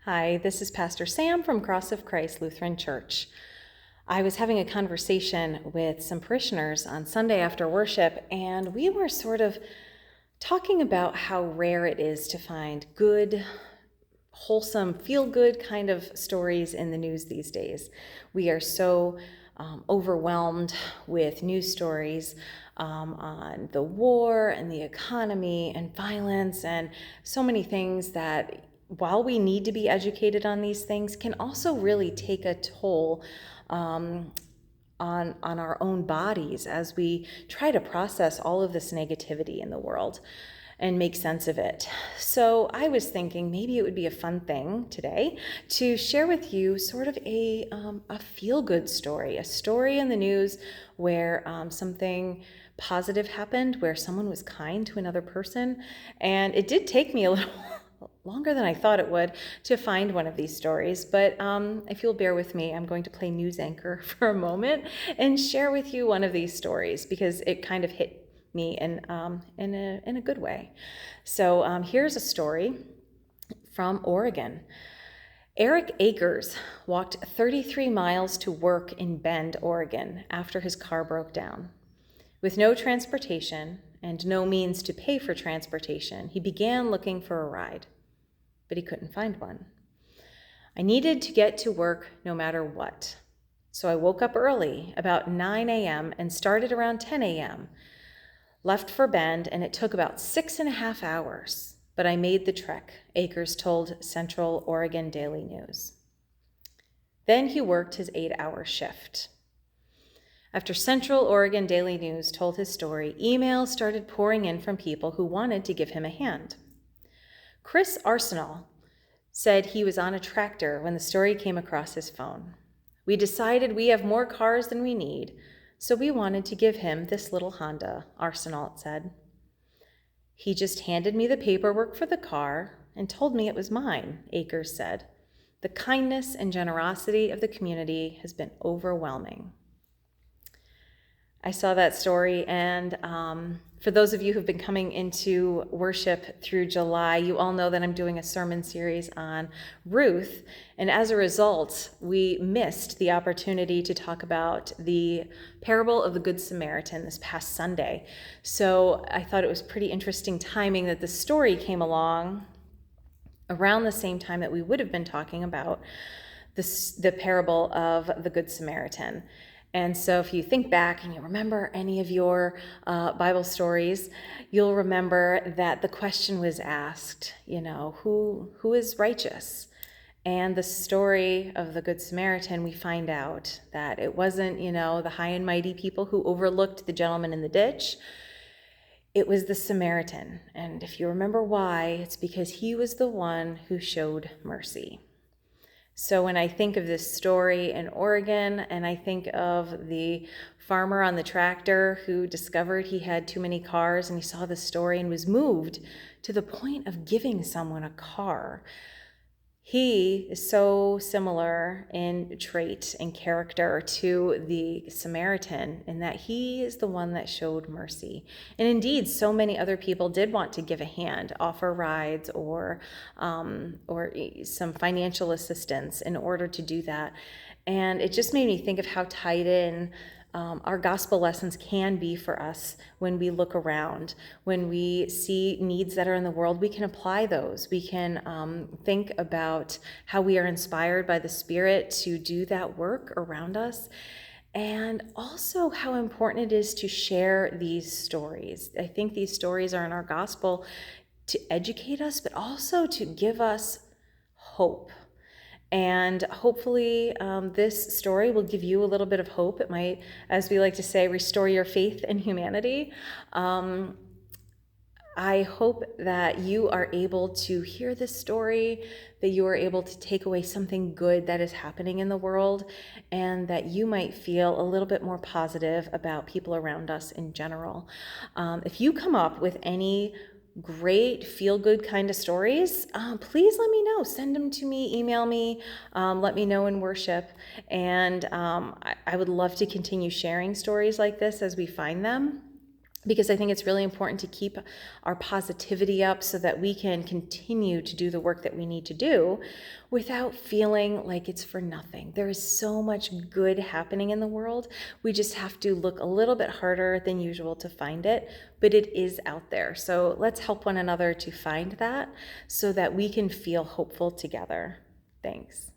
Hi, this is Pastor Sam from Cross of Christ Lutheran Church. I was having a conversation with some parishioners on Sunday after worship, and we were sort of talking about how rare it is to find good, wholesome, feel-good kind of stories in the news these days. We are so overwhelmed with news stories on the war and the economy and violence and so many things that, while we need to be educated on these things, can also really take a toll on our own bodies as we try to process all of this negativity in the world and make sense of it. So I was thinking maybe it would be a fun thing today to share with you sort of a feel-good story, a story in the news where something positive happened, where someone was kind to another person. And it did take me a little longer than I thought it would to find one of these stories, but if you'll bear with me, I'm going to play news anchor for a moment and share with you one of these stories because it kind of hit me in a good way. So here's a story from Oregon. Eric Akers walked 33 miles to work in Bend, Oregon, after his car broke down. With no transportation and no means to pay for transportation, he began looking for a ride, but he couldn't find one. I needed to get to work no matter what. So I woke up early, about 9 a.m., and started around 10 a.m., left for Bend, and it took about 6.5 hours, but I made the trek, Akers told Central Oregon Daily News. Then he worked his 8-hour shift. After Central Oregon Daily News told his story, emails started pouring in from people who wanted to give him a hand. Chris Arsenal said he was on a tractor when the story came across his phone. We decided we have more cars than we need, so we wanted to give him this little Honda, Arsenal said. He just handed me the paperwork for the car and told me it was mine, Akers said. The kindness and generosity of the community has been overwhelming. I saw that story, and for those of you who've been coming into worship through July, you all know that I'm doing a sermon series on Ruth, and as a result, we missed the opportunity to talk about the parable of the Good Samaritan this past Sunday. So I thought it was pretty interesting timing that the story came along around the same time that we would have been talking about the parable of the Good Samaritan. And so if you think back and you remember any of your Bible stories, you'll remember that the question was asked, who is righteous? And the story of the Good Samaritan, we find out that it wasn't, the high and mighty people who overlooked the gentleman in the ditch. It was the Samaritan. And if you remember why, it's because he was the one who showed mercy. So when I think of this story in Oregon, and I think of the farmer on the tractor who discovered he had too many cars, and he saw the story and was moved to the point of giving someone a car, he is so similar in trait and character to the Samaritan in that he is the one that showed mercy. And indeed, so many other people did want to give a hand, offer rides or some financial assistance in order to do that. And it just made me think of how tied in our gospel lessons can be for us when we look around. When we see needs that are in the world, we can apply those. We can think about how we are inspired by the Spirit to do that work around us, and also how important it is to share these stories. I think these stories are in our gospel to educate us, but also to give us hope. And hopefully this story will give you a little bit of hope. It might, as we like to say, restore your faith in humanity. I hope that you are able to hear this story, that you are able to take away something good that is happening in the world, and that you might feel a little bit more positive about people around us in general. If you come up with any great feel-good kind of stories, please let me know. Send them to me, email me, let me know in worship. And I would love to continue sharing stories like this as we find them. because I think it's really important to keep our positivity up so that we can continue to do the work that we need to do without feeling like it's for nothing. There is so much good happening in the world. We just have to look a little bit harder than usual to find it, but it is out there. So let's help one another to find that so that we can feel hopeful together. Thanks.